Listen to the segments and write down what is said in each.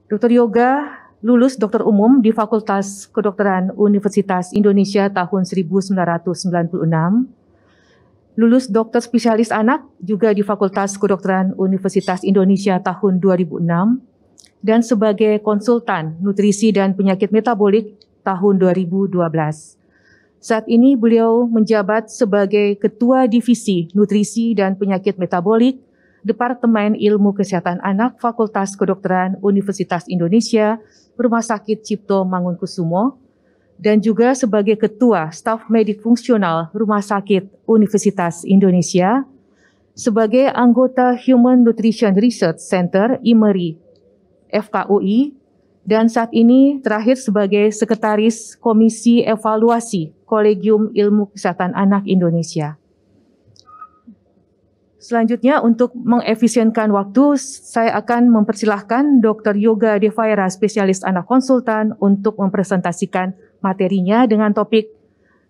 Dr. Yoga lulus dokter umum di Fakultas Kedokteran Universitas Indonesia tahun 1996. Lulus dokter spesialis anak juga di Fakultas Kedokteran Universitas Indonesia tahun 2006 dan sebagai konsultan nutrisi dan penyakit metabolik tahun 2012. Saat ini beliau menjabat sebagai Ketua Divisi Nutrisi dan Penyakit Metabolik Departemen Ilmu Kesehatan Anak Fakultas Kedokteran Universitas Indonesia Rumah Sakit Cipto Mangunkusumo dan juga sebagai Ketua Staf Medik Fungsional Rumah Sakit Universitas Indonesia, sebagai anggota Human Nutrition Research Center IMERI FKUI, dan saat ini terakhir sebagai Sekretaris Komisi Evaluasi Kolegium Ilmu Kesehatan Anak Indonesia. Selanjutnya, untuk mengefisienkan waktu, saya akan mempersilahkan Dr. Yoga Devaira, spesialis anak konsultan, untuk mempresentasikan materinya dengan topik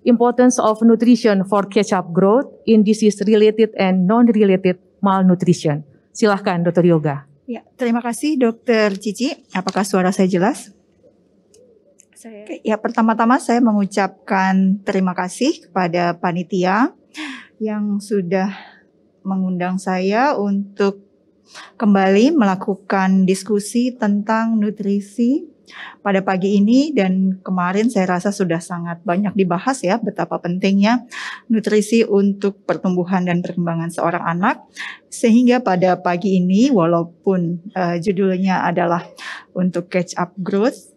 Importance of Nutrition for Catch-up Growth in Disease-Related and Non-Related Malnutrition. Silahkan, Dr. Yoga. Ya, terima kasih Dr. Cici. Apakah suara saya jelas? Ya, pertama-tama saya mengucapkan terima kasih kepada panitia yang sudah mengundang saya untuk kembali melakukan diskusi tentang nutrisi pada pagi ini, dan kemarin saya rasa sudah sangat banyak dibahas ya betapa pentingnya nutrisi untuk pertumbuhan dan perkembangan seorang anak, sehingga pada pagi ini walaupun judulnya adalah untuk catch up growth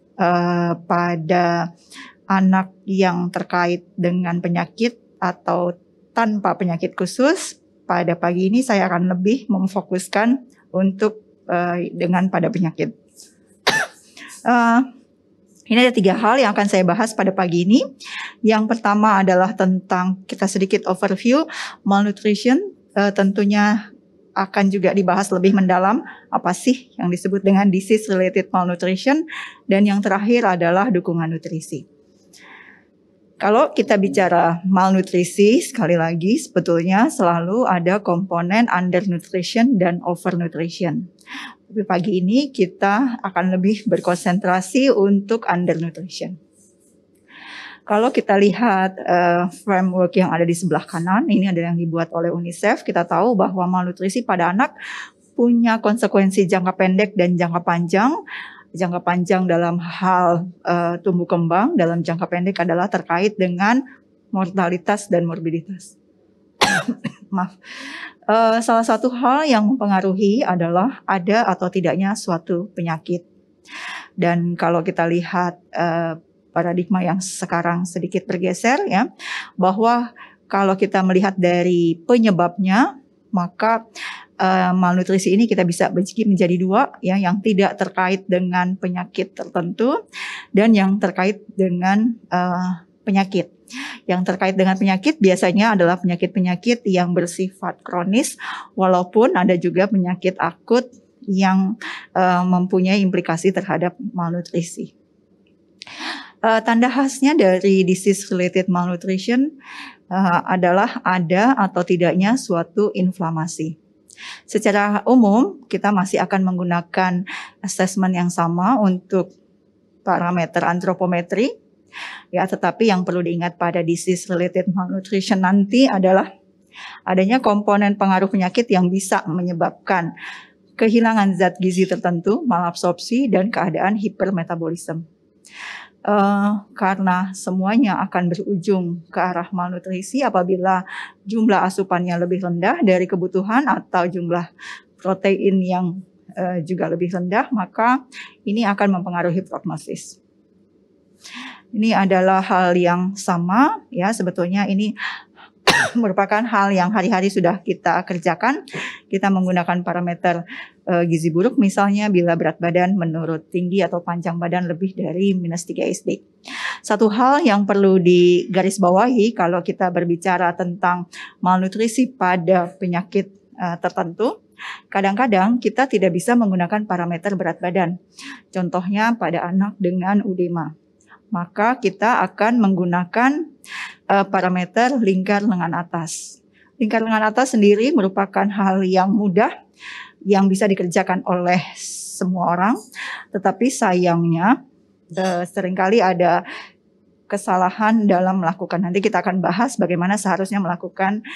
pada anak yang terkait dengan penyakit atau tanpa penyakit khusus, pada pagi ini saya akan lebih memfokuskan untuk dengan pada penyakit. Ini ada 3 hal yang akan saya bahas pada pagi ini. Yang pertama adalah tentang, kita sedikit overview malnutrition, tentunya akan juga dibahas lebih mendalam apa sih yang disebut dengan disease related malnutrition, dan yang terakhir adalah dukungan nutrisi. Kalau kita bicara malnutrisi, sekali lagi sebetulnya selalu ada komponen undernutrition dan overnutrition. Tapi pagi ini kita akan lebih berkonsentrasi untuk undernutrition. Kalau kita lihat framework yang ada di sebelah kanan, ini adalah yang dibuat oleh UNICEF. Kita tahu bahwa malnutrisi pada anak punya konsekuensi jangka pendek dan jangka panjang. Jangka panjang dalam hal tumbuh kembang, dalam jangka pendek adalah terkait dengan mortalitas dan morbiditas. Maaf. Salah satu hal yang mempengaruhi adalah ada atau tidaknya suatu penyakit. Dan kalau kita lihat paradigma yang sekarang sedikit bergeser ya, bahwa kalau kita melihat dari penyebabnya, maka malnutrisi ini kita bisa bagi menjadi 2 ya, yang tidak terkait dengan penyakit tertentu dan yang terkait dengan penyakit. Yang terkait dengan penyakit biasanya adalah penyakit-penyakit yang bersifat kronis, walaupun ada juga penyakit akut yang mempunyai implikasi terhadap malnutrisi. Tanda khasnya dari disease related malnutrition adalah ada atau tidaknya suatu inflamasi. Secara umum kita masih akan menggunakan assessment yang sama untuk parameter antropometri. Ya, tetapi yang perlu diingat pada disease related malnutrition nanti adalah adanya komponen pengaruh penyakit yang bisa menyebabkan kehilangan zat gizi tertentu, malabsorpsi, dan keadaan hipermetabolisme. Karena semuanya akan berujung ke arah malnutrisi apabila jumlah asupannya lebih rendah dari kebutuhan atau jumlah protein yang juga lebih rendah, maka ini akan mempengaruhi prognosis. Ini adalah hal yang sama ya, sebetulnya ini merupakan hal yang hari-hari sudah kita kerjakan. Kita menggunakan parameter gizi buruk misalnya bila berat badan menurut tinggi atau panjang badan lebih dari -3 SD. Satu hal yang perlu digarisbawahi kalau kita berbicara tentang malnutrisi pada penyakit tertentu, kadang-kadang kita tidak bisa menggunakan parameter berat badan. Contohnya pada anak dengan UDMA. Maka kita akan menggunakan parameter lingkar lengan atas. Lingkar lengan atas sendiri merupakan hal yang mudah yang bisa dikerjakan oleh semua orang, tetapi sayangnya seringkali ada kesalahan dalam melakukan. Nanti kita akan bahas bagaimana seharusnya melakukan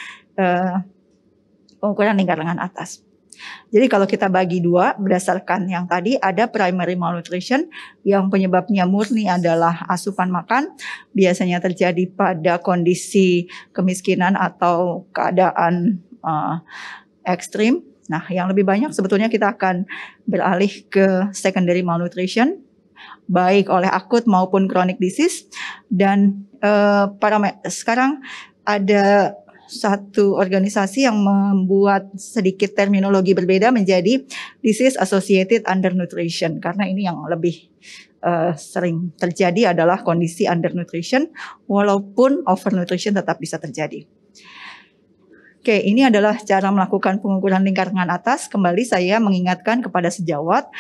pengukuran lingkar lengan atas. Jadi kalau kita bagi dua berdasarkan yang tadi, ada primary malnutrition yang penyebabnya murni adalah asupan makan, biasanya terjadi pada kondisi kemiskinan atau keadaan ekstrim. Nah, yang lebih banyak sebetulnya kita akan beralih ke secondary malnutrition, baik oleh akut maupun chronic disease. Dan sekarang ada satu organisasi yang membuat sedikit terminologi berbeda menjadi disease associated undernutrition, karena ini yang lebih sering terjadi adalah kondisi undernutrition, walaupun overnutrition tetap bisa terjadi. Oke, ini adalah cara melakukan pengukuran lingkar lengan atas. Kembali saya mengingatkan kepada sejawat,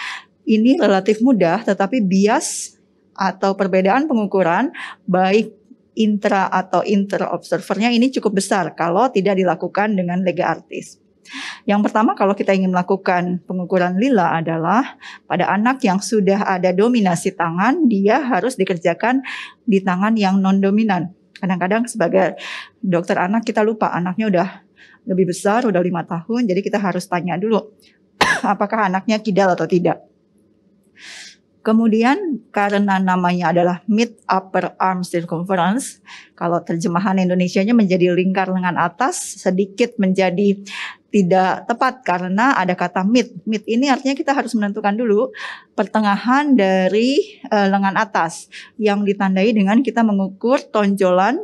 ini relatif mudah, tetapi bias atau perbedaan pengukuran baik intra atau inter-observernya ini cukup besar kalau tidak dilakukan dengan lega artis. Yang pertama, kalau kita ingin melakukan pengukuran lila adalah pada anak yang sudah ada dominasi tangan, dia harus dikerjakan di tangan yang non-dominan. Kadang-kadang sebagai dokter anak kita lupa anaknya udah lebih besar, udah 5 tahun, jadi kita harus tanya dulu apakah anaknya kidal atau tidak. Kemudian karena namanya adalah mid upper arm circumference, kalau terjemahan Indonesianya menjadi lingkar lengan atas, sedikit menjadi tidak tepat karena ada kata mid. Mid ini artinya kita harus menentukan dulu pertengahan dari lengan atas yang ditandai dengan kita mengukur tonjolan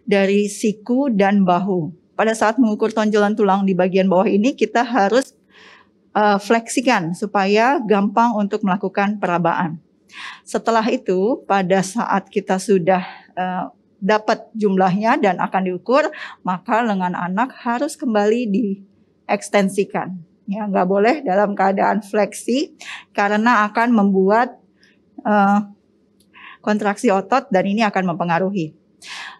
dari siku dan bahu. Pada saat mengukur tonjolan tulang di bagian bawah ini kita harus fleksikan supaya gampang untuk melakukan perabaan. Setelah itu, pada saat kita sudah dapat jumlahnya dan akan diukur, maka lengan anak harus kembali diekstensikan. Ya, nggak boleh dalam keadaan fleksi karena akan membuat kontraksi otot dan ini akan mempengaruhi.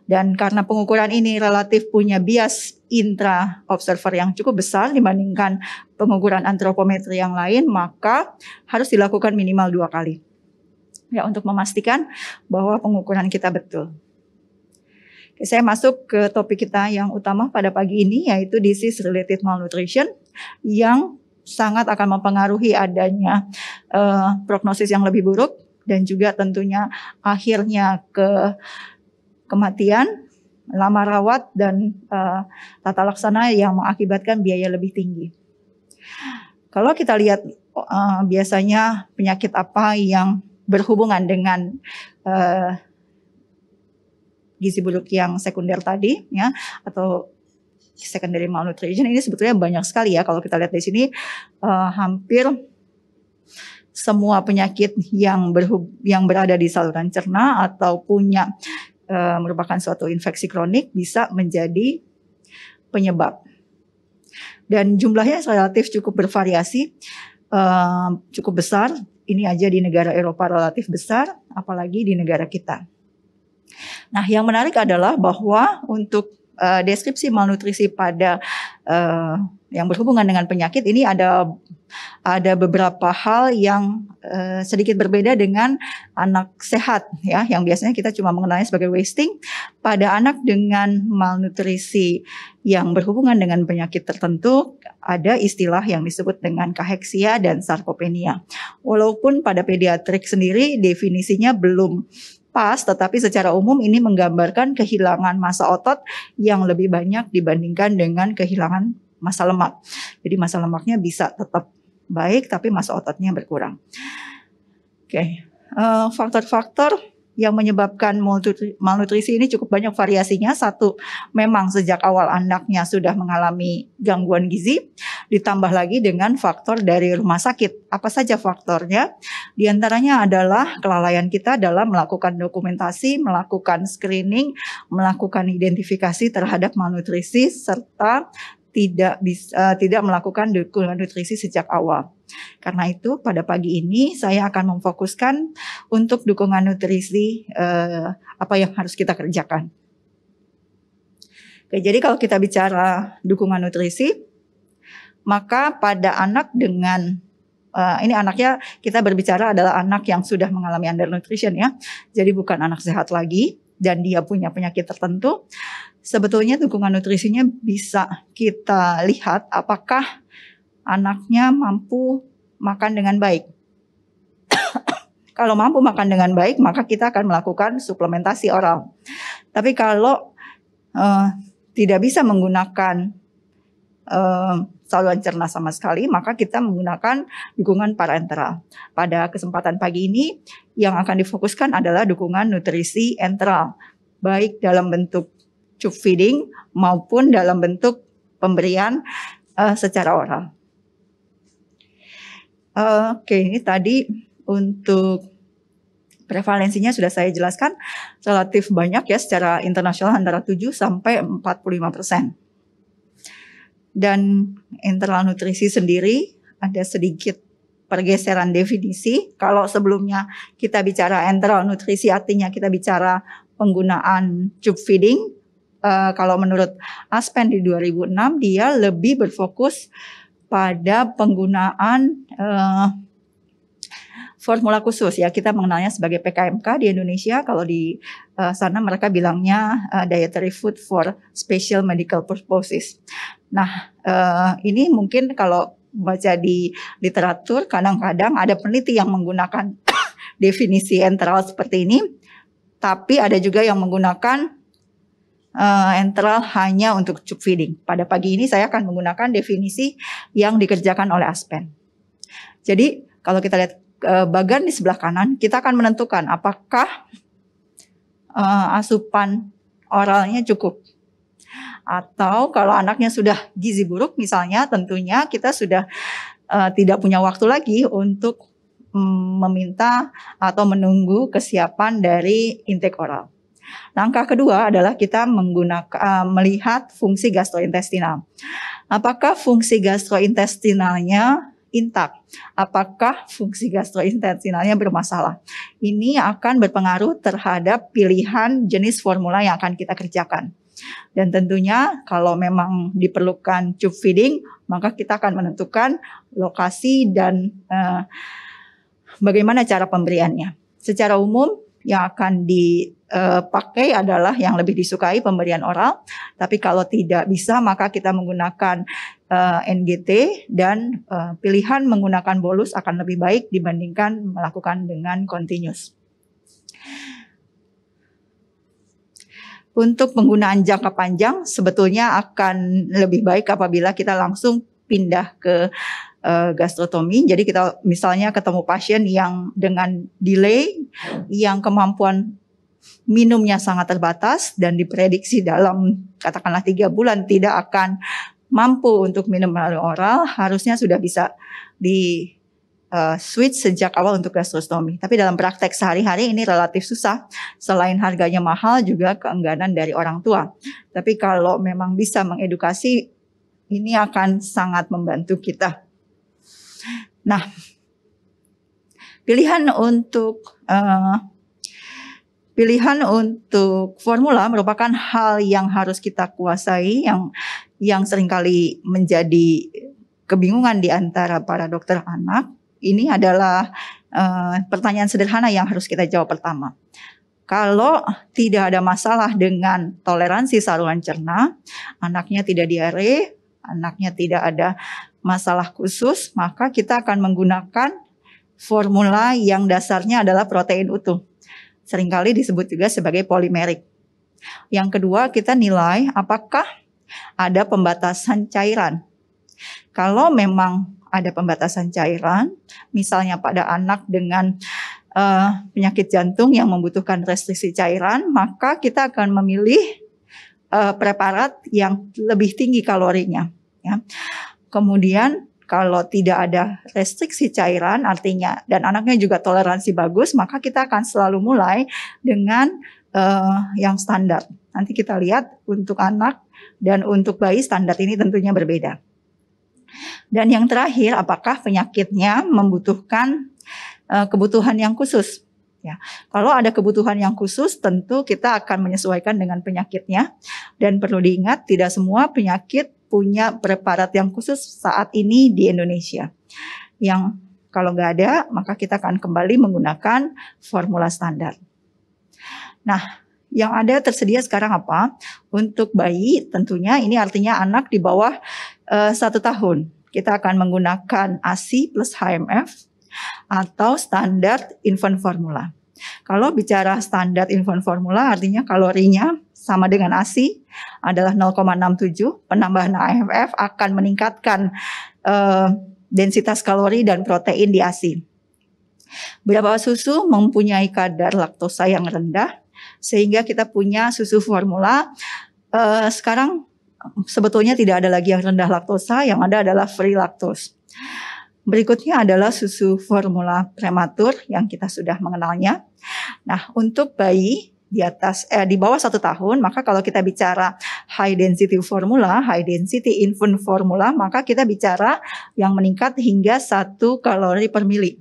Dan karena pengukuran ini relatif punya bias intra-observer yang cukup besar dibandingkan pengukuran antropometri yang lain, maka harus dilakukan minimal 2 kali. Ya, untuk memastikan bahwa pengukuran kita betul. Oke, saya masuk ke topik kita yang utama pada pagi ini, yaitu disease related malnutrition yang sangat akan mempengaruhi adanya prognosis yang lebih buruk dan juga tentunya akhirnya ke kematian, lama rawat, dan tata laksana yang mengakibatkan biaya lebih tinggi. Kalau kita lihat biasanya penyakit apa yang berhubungan dengan gizi buruk yang sekunder tadi, ya, atau secondary malnutrition, ini sebetulnya banyak sekali ya. Kalau kita lihat di sini hampir semua penyakit yang berada di saluran cerna atau punya merupakan suatu infeksi kronik bisa menjadi penyebab. Dan jumlahnya relatif cukup bervariasi, cukup besar. Ini aja di negara Eropa relatif besar, apalagi di negara kita. Nah, yang menarik adalah bahwa untuk deskripsi malnutrisi pada yang berhubungan dengan penyakit ini ada beberapa hal yang sedikit berbeda dengan anak sehat, ya, yang biasanya kita cuma mengenalnya sebagai wasting. Pada anak dengan malnutrisi yang berhubungan dengan penyakit tertentu ada istilah yang disebut dengan kaheksia dan sarkopenia. Walaupun pada pediatrik sendiri definisinya belum pas, tetapi secara umum ini menggambarkan kehilangan massa otot yang lebih banyak dibandingkan dengan kehilangan massa lemak. Jadi massa lemaknya bisa tetap baik, tapi massa ototnya berkurang. Oke, faktor-faktor yang menyebabkan malnutrisi ini cukup banyak variasinya. Satu, memang sejak awal anaknya sudah mengalami gangguan gizi, ditambah lagi dengan faktor dari rumah sakit. Apa saja faktornya? Di antaranya adalah kelalaian kita dalam melakukan dokumentasi, melakukan screening, melakukan identifikasi terhadap malnutrisi, serta tidak melakukan dukungan nutrisi sejak awal. Karena itu pada pagi ini saya akan memfokuskan untuk dukungan nutrisi apa yang harus kita kerjakan. Oke, jadi kalau kita bicara dukungan nutrisi, maka pada anak dengan Ini anaknya kita berbicara adalah anak yang sudah mengalami undernutrition ya. Jadi bukan anak sehat lagi dan dia punya penyakit tertentu. Sebetulnya dukungan nutrisinya bisa kita lihat apakah anaknya mampu makan dengan baik. Kalau mampu makan dengan baik, maka kita akan melakukan suplementasi oral. Tapi kalau tidak bisa menggunakan saluran cerna sama sekali, maka kita menggunakan dukungan parenteral. Pada kesempatan pagi ini, yang akan difokuskan adalah dukungan nutrisi enteral, baik dalam bentuk tube feeding maupun dalam bentuk pemberian secara oral. Oke, ini tadi untuk prevalensinya sudah saya jelaskan, relatif banyak ya secara internasional antara 7 sampai 45%. Dan enteral nutrisi sendiri ada sedikit pergeseran definisi. Kalau sebelumnya kita bicara enteral nutrisi artinya kita bicara penggunaan tube feeding. Kalau menurut Aspen di 2006 dia lebih berfokus pada penggunaan formula khusus ya, kita mengenalnya sebagai PKMK di Indonesia. Kalau di sana mereka bilangnya dietary food for special medical purposes. Nah, ini mungkin kalau baca di literatur kadang-kadang ada peneliti yang menggunakan definisi enteral seperti ini, tapi ada juga yang menggunakan enteral hanya untuk tube feeding. Pada pagi ini saya akan menggunakan definisi yang dikerjakan oleh Aspen. Jadi kalau kita lihat bagan di sebelah kanan, kita akan menentukan apakah asupan oralnya cukup. Atau kalau anaknya sudah gizi buruk misalnya, tentunya kita sudah tidak punya waktu lagi untuk meminta atau menunggu kesiapan dari intake oral. Langkah kedua adalah kita melihat fungsi gastrointestinal. Apakah fungsi gastrointestinalnya intak? Apakah fungsi gastrointestinalnya bermasalah? Ini akan berpengaruh terhadap pilihan jenis formula yang akan kita kerjakan. Dan tentunya kalau memang diperlukan tube feeding, maka kita akan menentukan lokasi dan bagaimana cara pemberiannya. Secara umum yang akan dipakai adalah yang lebih disukai pemberian oral. Tapi kalau tidak bisa maka kita menggunakan NGT dan pilihan menggunakan bolus akan lebih baik dibandingkan melakukan dengan continuous. Untuk penggunaan jangka panjang sebetulnya akan lebih baik apabila kita langsung pindah ke gastrotomi. Jadi kita misalnya ketemu pasien yang dengan delay, yang kemampuan minumnya sangat terbatas dan diprediksi dalam katakanlah 3 bulan tidak akan mampu untuk minum melalui oral, harusnya sudah bisa di switch sejak awal untuk gastrostomi. Tapi dalam praktek sehari-hari ini relatif susah. Selain harganya mahal juga keengganan dari orang tua. Tapi kalau memang bisa mengedukasi, ini akan sangat membantu kita. Nah, pilihan untuk formula merupakan hal yang harus kita kuasai, yang seringkali menjadi kebingungan di antara para dokter anak. Ini adalah pertanyaan sederhana yang harus kita jawab pertama. Kalau tidak ada masalah dengan toleransi saluran cerna, anaknya tidak diare, anaknya tidak ada masalah khusus, maka kita akan menggunakan formula yang dasarnya adalah protein utuh. Seringkali disebut juga sebagai polimerik. Yang kedua, kita nilai apakah ada pembatasan cairan. Kalau memang ada pembatasan cairan, misalnya pada anak dengan penyakit jantung yang membutuhkan restriksi cairan, maka kita akan memilih preparat yang lebih tinggi kalorinya. Ya. Kemudian kalau tidak ada restriksi cairan, artinya dan anaknya juga toleransi bagus, maka kita akan selalu mulai dengan yang standar. Nanti kita lihat untuk anak dan untuk bayi standar ini tentunya berbeda. Dan yang terakhir, apakah penyakitnya membutuhkan kebutuhan yang khusus? Ya, kalau ada kebutuhan yang khusus, tentu kita akan menyesuaikan dengan penyakitnya. Dan perlu diingat, tidak semua penyakit punya preparat yang khusus saat ini di Indonesia. Yang Kalau nggak ada, maka kita akan kembali menggunakan formula standar. Nah, yang ada tersedia sekarang apa? Untuk bayi tentunya ini artinya anak di bawah 1 tahun. Kita akan menggunakan ASI plus HMF atau standar infant formula. Kalau bicara standar infant formula artinya kalorinya sama dengan ASI adalah 0,67. Penambahan HMF akan meningkatkan densitas kalori dan protein di ASI. Beberapa susu mempunyai kadar laktosa yang rendah, sehingga kita punya susu formula. Sekarang sebetulnya tidak ada lagi yang rendah laktosa, yang ada adalah free lactose. Berikutnya adalah susu formula prematur yang kita sudah mengenalnya. Nah, untuk bayi di bawah 1 tahun, maka kalau kita bicara high density formula, high density infant formula, maka kita bicara yang meningkat hingga 1 kalori per mili.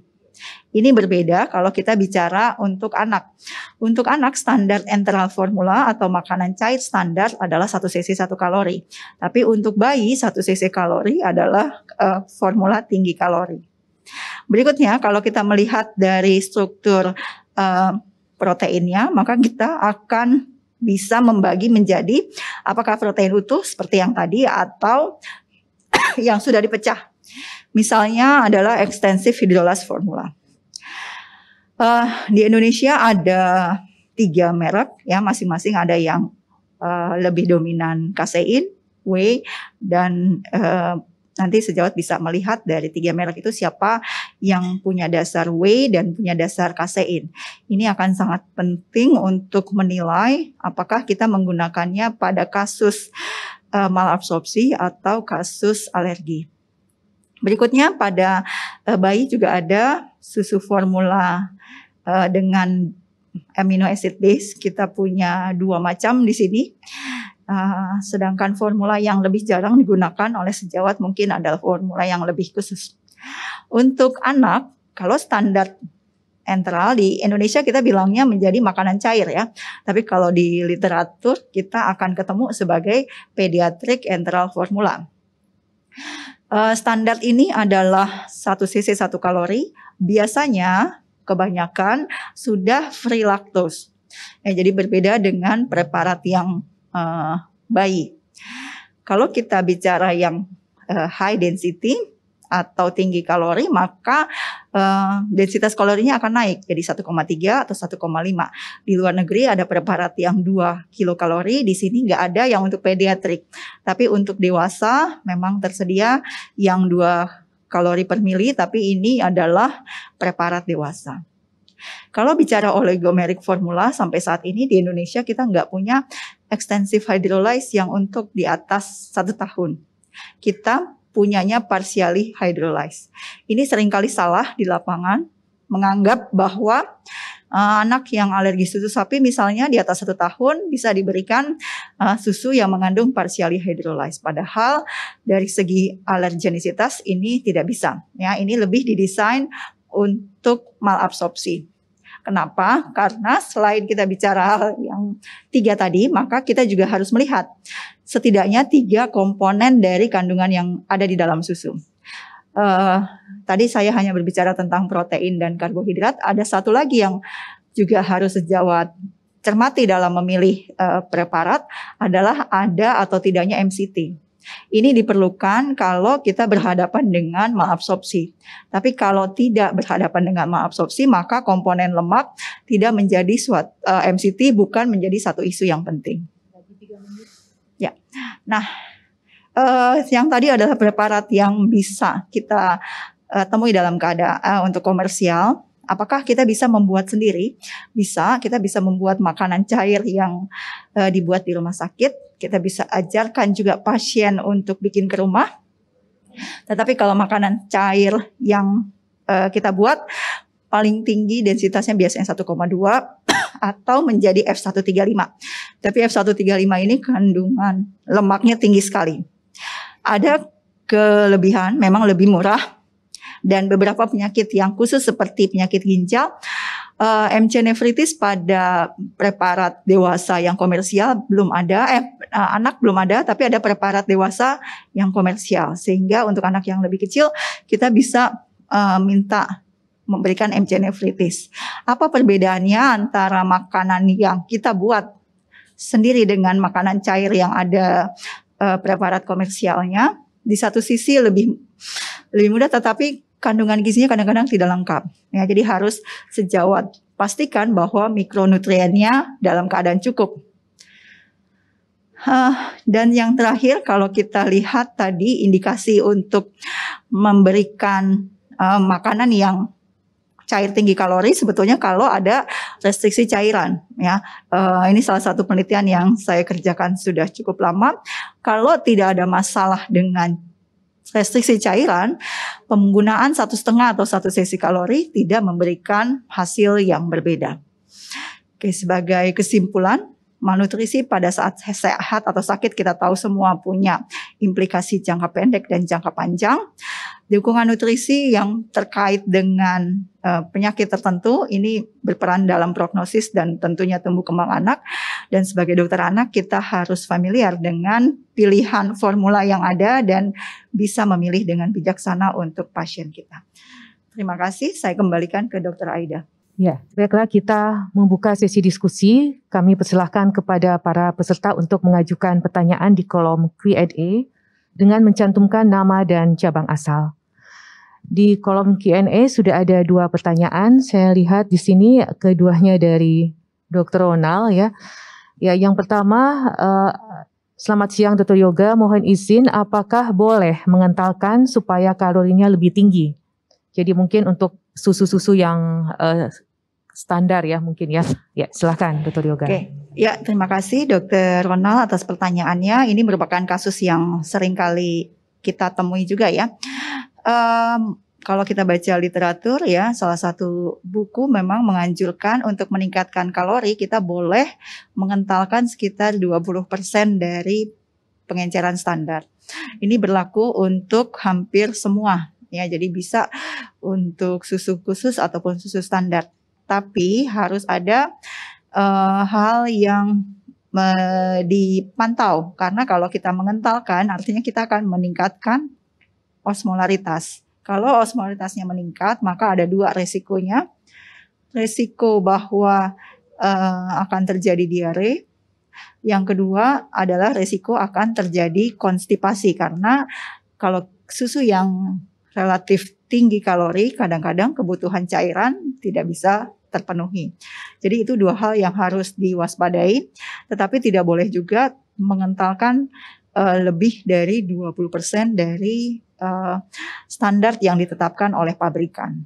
Ini berbeda kalau kita bicara untuk anak. Untuk anak standar enteral formula atau makanan cair standar adalah 1 cc 1 kalori. Tapi untuk bayi 1 cc kalori adalah formula tinggi kalori. Berikutnya kalau kita melihat dari struktur proteinnya, maka kita akan bisa membagi menjadi apakah protein utuh seperti yang tadi atau yang sudah dipecah. Misalnya adalah extensive hydrolysis formula. Di Indonesia ada 3 merek ya, masing-masing ada yang lebih dominan kasein, whey, dan nanti sejawat bisa melihat dari 3 merek itu siapa yang punya dasar whey dan punya dasar kasein. Ini akan sangat penting untuk menilai apakah kita menggunakannya pada kasus malabsorpsi atau kasus alergi. Berikutnya pada bayi juga ada susu formula dengan amino acid base. Kita punya 2 macam di sini. Sedangkan formula yang lebih jarang digunakan oleh sejawat mungkin adalah formula yang lebih khusus. Untuk anak, kalau standar enteral di Indonesia kita bilangnya menjadi makanan cair ya. Tapi kalau di literatur kita akan ketemu sebagai pediatric enteral formula. Standar ini adalah 1 cc 1 kalori. Biasanya kebanyakan sudah free lactose. Jadi berbeda dengan preparat yang bayi. Kalau kita bicara yang high density atau tinggi kalori, maka densitas kalorinya akan naik jadi 1,3 atau 1,5. Di luar negeri ada preparat yang 2 kilokalori, di sini nggak ada yang untuk pediatrik. Tapi untuk dewasa memang tersedia yang 2 kalori per mili, tapi ini adalah preparat dewasa. Kalau bicara oligomeric formula, sampai saat ini di Indonesia kita nggak punya extensive hydrolyze yang untuk di atas 1 tahun. Kita punyanya partially hydrolyze. Ini seringkali salah di lapangan, menganggap bahwa anak yang alergi susu sapi misalnya di atas 1 tahun bisa diberikan susu yang mengandung partially hydrolyze. Padahal dari segi alergenisitas ini tidak bisa. Ya, ini lebih didesain untuk malabsorpsi. Kenapa? Karena selain kita bicara yang 3 tadi, maka kita juga harus melihat setidaknya 3 komponen dari kandungan yang ada di dalam susu. Tadi saya hanya berbicara tentang protein dan karbohidrat. Ada satu lagi yang juga harus sejawat cermati dalam memilih preparat adalah ada atau tidaknya MCT. Ini diperlukan kalau kita berhadapan dengan malabsorpsi. Tapi kalau tidak berhadapan dengan malabsorpsi, maka komponen lemak tidak menjadi MCT bukan menjadi satu isu yang penting. Ya, nah yang tadi adalah preparat yang bisa kita temui dalam keadaan untuk komersial. Apakah kita bisa membuat sendiri? Bisa, kita bisa membuat makanan cair yang dibuat di rumah sakit. Kita bisa ajarkan juga pasien untuk bikin ke rumah. Tetapi kalau makanan cair yang kita buat paling tinggi densitasnya biasanya 1,2 atau menjadi F135. Tapi F135 ini kandungan lemaknya tinggi sekali. Ada kelebihan, memang lebih murah. Dan beberapa penyakit yang khusus seperti penyakit ginjal, MC nefritis pada preparat dewasa yang komersial belum ada, anak belum ada, tapi ada preparat dewasa yang komersial. Sehingga untuk anak yang lebih kecil kita bisa minta memberikan MC nefritis. Apa perbedaannya antara makanan yang kita buat sendiri dengan makanan cair yang ada preparat komersialnya? Di satu sisi lebih mudah, tetapi kandungan gizinya kadang-kadang tidak lengkap. Ya, jadi harus sejawat. Pastikan bahwa mikronutriennya dalam keadaan cukup. Dan yang terakhir, kalau kita lihat tadi indikasi untuk memberikan makanan yang cair tinggi kalori, sebetulnya kalau ada restriksi cairan, ya. Ini salah satu penelitian yang saya kerjakan sudah cukup lama. Kalau tidak ada masalah dengan restriksi cairan, penggunaan 1,5 atau 1 sesi kalori tidak memberikan hasil yang berbeda. Oke, sebagai kesimpulan, malnutrisi pada saat sehat atau sakit kita tahu semua punya implikasi jangka pendek dan jangka panjang. Dukungan nutrisi yang terkait dengan penyakit tertentu ini berperan dalam prognosis dan tentunya tumbuh kembang anak. Dan sebagai dokter anak kita harus familiar dengan pilihan formula yang ada dan bisa memilih dengan bijaksana untuk pasien kita. Terima kasih, saya kembalikan ke Dr. Aida. Ya, baiklah kita membuka sesi diskusi. Kami persilahkan kepada para peserta untuk mengajukan pertanyaan di kolom Q&A dengan mencantumkan nama dan cabang asal. Di kolom Q&A sudah ada 2 pertanyaan. Saya lihat di sini keduanya dari Dr. Ronald ya. Ya, yang pertama, selamat siang Dr. Yoga, mohon izin apakah boleh mengentalkan supaya kalorinya lebih tinggi? Jadi mungkin untuk susu-susu yang standar ya mungkin ya. Ya, silakan Dr. Yoga. Oke. Ya, terima kasih Dr. Ronald atas pertanyaannya. Ini merupakan kasus yang sering kali kita temui juga ya. Kalau kita baca literatur ya, salah satu buku memang menganjurkan untuk meningkatkan kalori kita boleh mengentalkan sekitar 20% dari pengenceran standar. Ini berlaku untuk hampir semua ya, jadi bisa untuk susu khusus ataupun susu standar. Tapi harus ada hal yang dipantau, karena kalau kita mengentalkan artinya kita akan meningkatkan osmolaritas. Kalau osmolaritasnya meningkat, maka ada 2 resikonya. Resiko bahwa akan terjadi diare. Yang kedua adalah resiko akan terjadi konstipasi, karena kalau susu yang relatif tinggi kalori, kadang-kadang kebutuhan cairan tidak bisa terpenuhi. Jadi itu 2 hal yang harus diwaspadai, tetapi tidak boleh juga mengentalkan lebih dari 20% dari standar yang ditetapkan oleh pabrikan.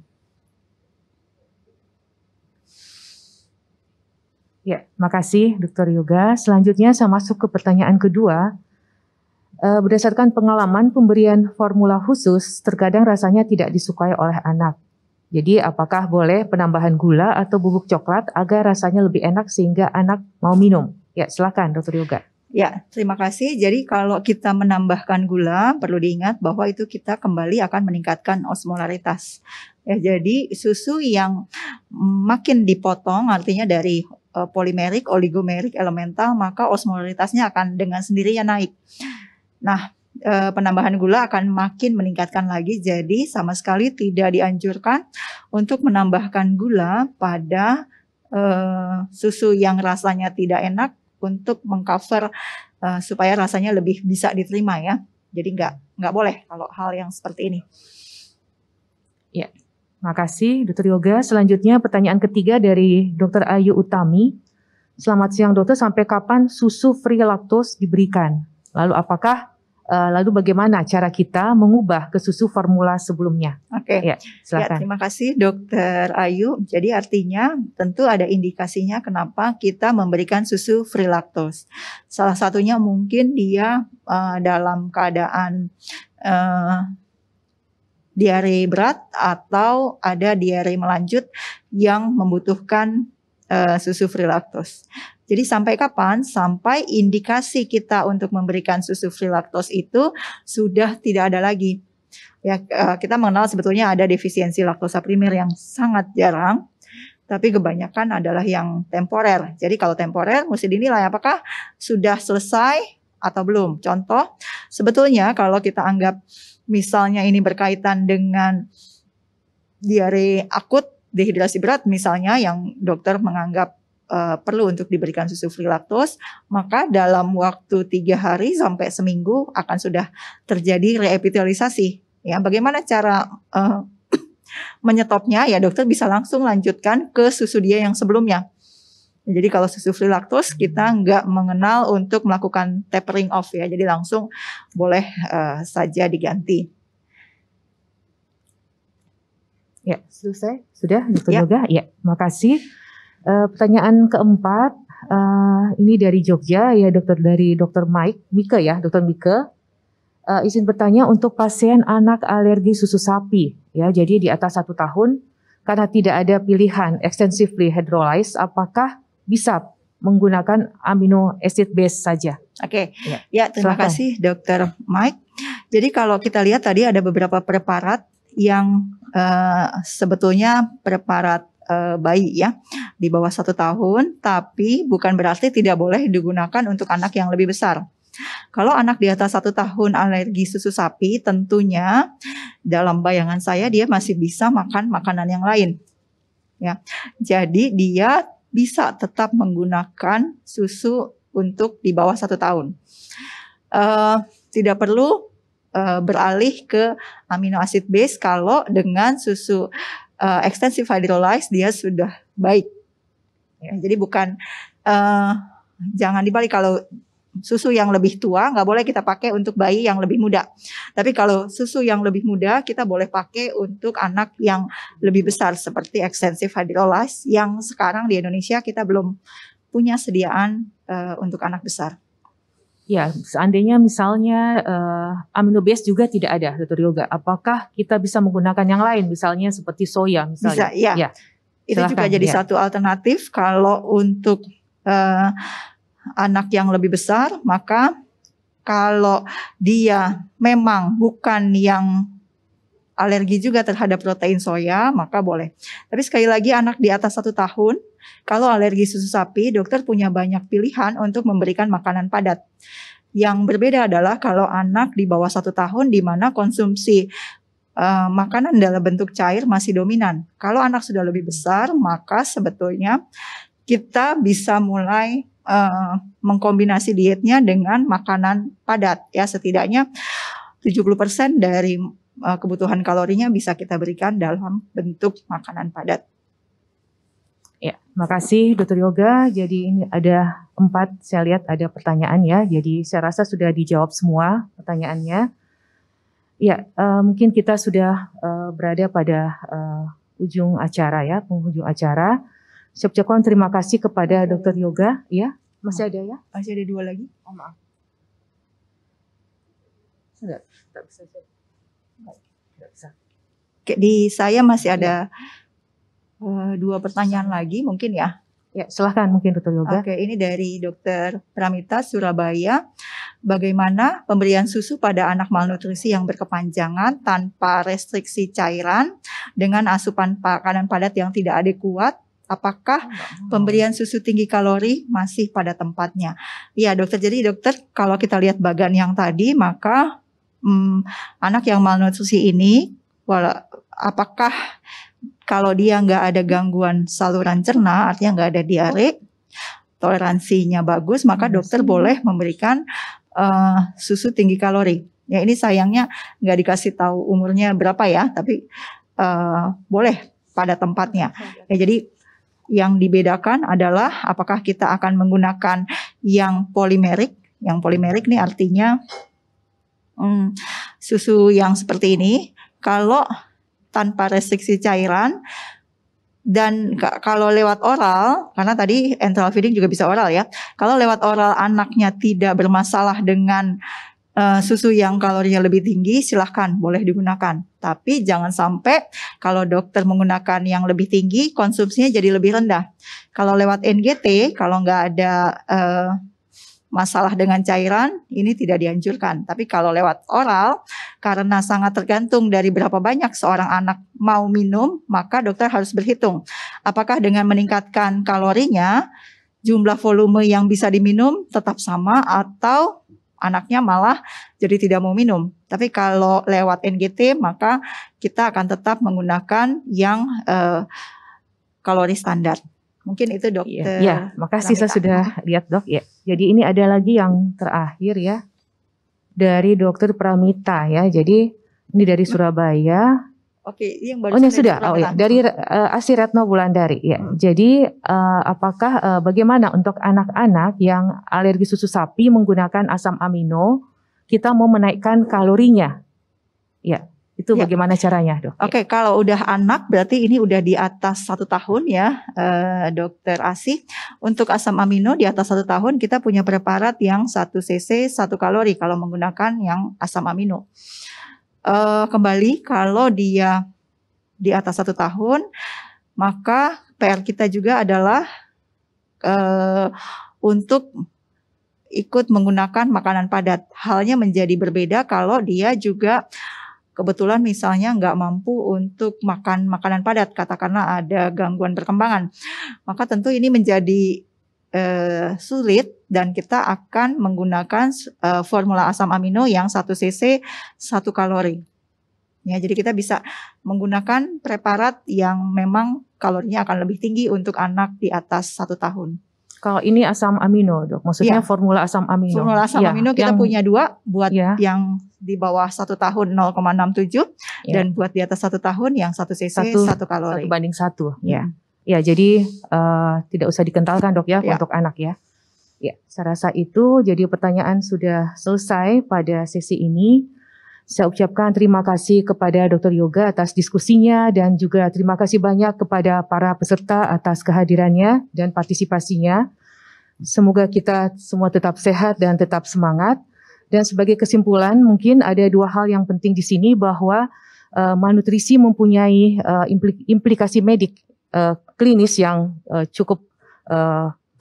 Ya, makasih Dr. Yoga. Selanjutnya saya masuk ke pertanyaan kedua. Berdasarkan pengalaman pemberian formula khusus, terkadang rasanya tidak disukai oleh anak. Jadi apakah boleh penambahan gula atau bubuk coklat agar rasanya lebih enak sehingga anak mau minum? Ya, silakan Dr. Yoga. Ya, terima kasih. Jadi kalau kita menambahkan gula, perlu diingat bahwa itu kita kembali akan meningkatkan osmolaritas. Ya, jadi susu yang makin dipotong, artinya dari polimerik, oligomerik, elemental, maka osmolaritasnya akan dengan sendirinya naik. Nah, penambahan gula akan makin meningkatkan lagi. Jadi sama sekali tidak dianjurkan untuk menambahkan gula pada susu yang rasanya tidak enak, untuk mengcover supaya rasanya lebih bisa diterima ya. Jadi nggak boleh kalau hal yang seperti ini. Ya, makasih Dr. Yoga. Selanjutnya pertanyaan ketiga dari Dr. Ayu Utami. Selamat siang dokter, sampai kapan susu free lactose diberikan? Lalu bagaimana cara kita mengubah ke susu formula sebelumnya? Oke, ya, silakan. Ya, terima kasih Dr. Ayu. Jadi artinya tentu ada indikasinya kenapa kita memberikan susu free lactose. Salah satunya mungkin dia dalam keadaan diare berat atau ada diare melanjut yang membutuhkan susu free lactose. Jadi sampai kapan? Sampai indikasi kita untuk memberikan susu free lactose itu sudah tidak ada lagi. Ya, kita mengenal sebetulnya ada defisiensi laktosa primer yang sangat jarang, tapi kebanyakan adalah yang temporer. Jadi kalau temporer mesti dinilai apakah sudah selesai atau belum. Contoh, sebetulnya kalau kita anggap misalnya ini berkaitan dengan diare akut, dehidrasi berat misalnya yang dokter menganggap perlu untuk diberikan susu free lactose, maka dalam waktu 3 hari sampai seminggu akan sudah terjadi reepitelisasi. Ya, bagaimana cara menyetopnya? Ya, dokter bisa langsung lanjutkan ke susu dia yang sebelumnya. Jadi kalau susu free lactose kita nggak mengenal untuk melakukan tapering off ya, jadi langsung boleh saja diganti. Ya, selesai? Sudah, Dr. Ya. Yoga? Ya, makasih. Pertanyaan keempat, ini dari Jogja ya, dari Dr. Mike ya, Dr. Mike. Izin bertanya untuk pasien anak alergi susu sapi ya, jadi di atas 1 tahun karena tidak ada pilihan extensively hydrolyzed, apakah bisa menggunakan amino acid base saja? Oke, ya terima Silakan. kasih Dr. Mike. Jadi kalau kita lihat tadi ada beberapa preparat yang sebetulnya preparat bayi ya di bawah 1 tahun, tapi bukan berarti tidak boleh digunakan untuk anak yang lebih besar. Kalau anak di atas 1 tahun alergi susu sapi, tentunya dalam bayangan saya dia masih bisa makan makanan yang lain. Ya, jadi dia bisa tetap menggunakan susu untuk di bawah 1 tahun. Tidak perlu beralih ke amino acid base kalau dengan susu extensive hydrolyzed dia sudah baik. Ya, jadi bukan jangan dibalik, kalau susu yang lebih tua nggak boleh kita pakai untuk bayi yang lebih muda. Tapi kalau susu yang lebih muda kita boleh pakai untuk anak yang lebih besar seperti extensive hydrolyzed yang sekarang di Indonesia kita belum punya sediaan untuk anak besar. Ya, seandainya misalnya amino base juga tidak ada, Dr. Yoga, apakah kita bisa menggunakan yang lain, misalnya seperti soya misalnya? Bisa, ya. Itu Silahkan, juga jadi ya. satu alternatif kalau untuk anak yang lebih besar, maka kalau dia memang bukan yang alergi juga terhadap protein soya, maka boleh. Tapi sekali lagi anak di atas 1 tahun, kalau alergi susu sapi, dokter punya banyak pilihan untuk memberikan makanan padat. Yang berbeda adalah kalau anak di bawah 1 tahun di mana konsumsi makanan dalam bentuk cair masih dominan. Kalau anak sudah lebih besar, maka sebetulnya kita bisa mulai mengkombinasi dietnya dengan makanan padat. Ya, setidaknya 70% dari kebutuhan kalorinya bisa kita berikan dalam bentuk makanan padat. Ya, makasih Dr. Yoga. Jadi ini ada 4, saya lihat ada pertanyaan ya. Jadi saya rasa sudah dijawab semua pertanyaannya. Ya, mungkin kita sudah berada pada ujung acara ya, penghujung acara. Saya ucapkan terima kasih kepada Dr. Yoga. Ya, masih ada ya? Masih ada 2 lagi? Oh, maaf. Tidak bisa. Tidak bisa. Oke, di saya masih ada 2 pertanyaan lagi mungkin ya. Ya, silahkan mungkin Dr. Yoga. Oke, ini dari Dr. Pramita Surabaya. Bagaimana pemberian susu pada anak malnutrisi yang berkepanjangan tanpa restriksi cairan dengan asupan makanan padat yang tidak adekuat? Apakah pemberian susu tinggi kalori masih pada tempatnya? Iya dokter, jadi dokter kalau kita lihat bagan yang tadi, maka anak yang malnutrisi ini, apakah kalau dia nggak ada gangguan saluran cerna, artinya nggak ada diare, toleransinya bagus, maka dokter boleh memberikan susu tinggi kalori. Ya ini sayangnya nggak dikasih tahu umurnya berapa ya, tapi boleh pada tempatnya. Ya jadi yang dibedakan adalah apakah kita akan menggunakan yang polimerik. Yang polimerik nih artinya susu yang seperti ini. Kalau tanpa restriksi cairan dan kalau lewat oral, karena tadi enteral feeding juga bisa oral ya. Kalau lewat oral anaknya tidak bermasalah dengan susu yang kalorinya lebih tinggi, silahkan boleh digunakan. Tapi jangan sampai kalau dokter menggunakan yang lebih tinggi, konsumsinya jadi lebih rendah. Kalau lewat NGT, kalau nggak ada masalah dengan cairan, ini tidak dianjurkan. Tapi kalau lewat oral, karena sangat tergantung dari berapa banyak seorang anak mau minum, maka dokter harus berhitung. Apakah dengan meningkatkan kalorinya, jumlah volume yang bisa diminum tetap sama atau anaknya malah jadi tidak mau minum. Tapi kalau lewat NGT maka kita akan tetap menggunakan yang kalori standar. Mungkin itu dokter. Ya, makasih saya sudah lihat dok ya. Jadi ini ada lagi yang terakhir ya dari dokter Pramita ya. Jadi ini dari Surabaya. Oke, yang baru sudah. Oh ya, dari Asi Retno Wulandari ya. Jadi apakah bagaimana untuk anak-anak yang alergi susu sapi menggunakan asam amino, kita mau menaikkan kalorinya? Ya. Itu bagaimana caranya dok? Oke, kalau udah anak berarti ini udah di atas 1 tahun ya, dokter Asi. Untuk asam amino di atas 1 tahun kita punya preparat yang 1 cc 1 kalori kalau menggunakan yang asam amino. Kembali kalau dia di atas 1 tahun, maka PR kita juga adalah untuk ikut menggunakan makanan padat. Halnya menjadi berbeda kalau dia juga kebetulan misalnya nggak mampu untuk makan makanan padat, katakanlah ada gangguan perkembangan, maka tentu ini menjadi sulit dan kita akan menggunakan formula asam amino yang 1 cc 1 kalori. Ya, jadi kita bisa menggunakan preparat yang memang kalorinya akan lebih tinggi untuk anak di atas 1 tahun. Kalau ini asam amino dok, maksudnya formula asam amino. Formula asam amino kita punya 2, buat yang di bawah 1 tahun 0,67 dan buat di atas 1 tahun yang 1 cc 1 kalori. 1:1 ya. Ya, jadi tidak usah dikentalkan dok ya untuk anak ya. Ya, saya rasa itu jadi pertanyaan sudah selesai pada sesi ini. Saya ucapkan terima kasih kepada Dr. Yoga atas diskusinya dan juga terima kasih banyak kepada para peserta atas kehadirannya dan partisipasinya. Semoga kita semua tetap sehat dan tetap semangat. Dan sebagai kesimpulan mungkin ada 2 hal yang penting di sini bahwa malnutrisi mempunyai implikasi medik klinis yang cukup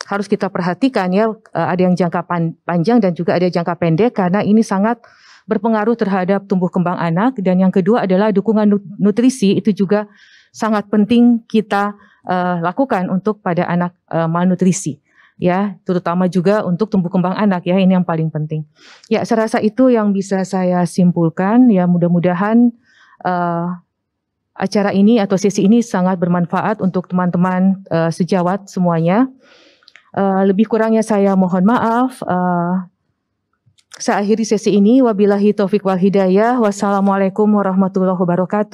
harus kita perhatikan ya. Ada yang jangka panjang dan juga ada jangka pendek karena ini sangat berpengaruh terhadap tumbuh kembang anak. Dan yang kedua adalah dukungan nutrisi itu juga sangat penting kita lakukan untuk pada anak malnutrisi ya, terutama juga untuk tumbuh kembang anak ya, ini yang paling penting. Ya, saya rasa itu yang bisa saya simpulkan ya, mudah-mudahan acara ini atau sesi ini sangat bermanfaat untuk teman-teman sejawat semuanya. Lebih kurangnya saya mohon maaf. Saya akhiri sesi ini. Wabillahi taufiq wal hidayah. Wassalamualaikum warahmatullahi wabarakatuh.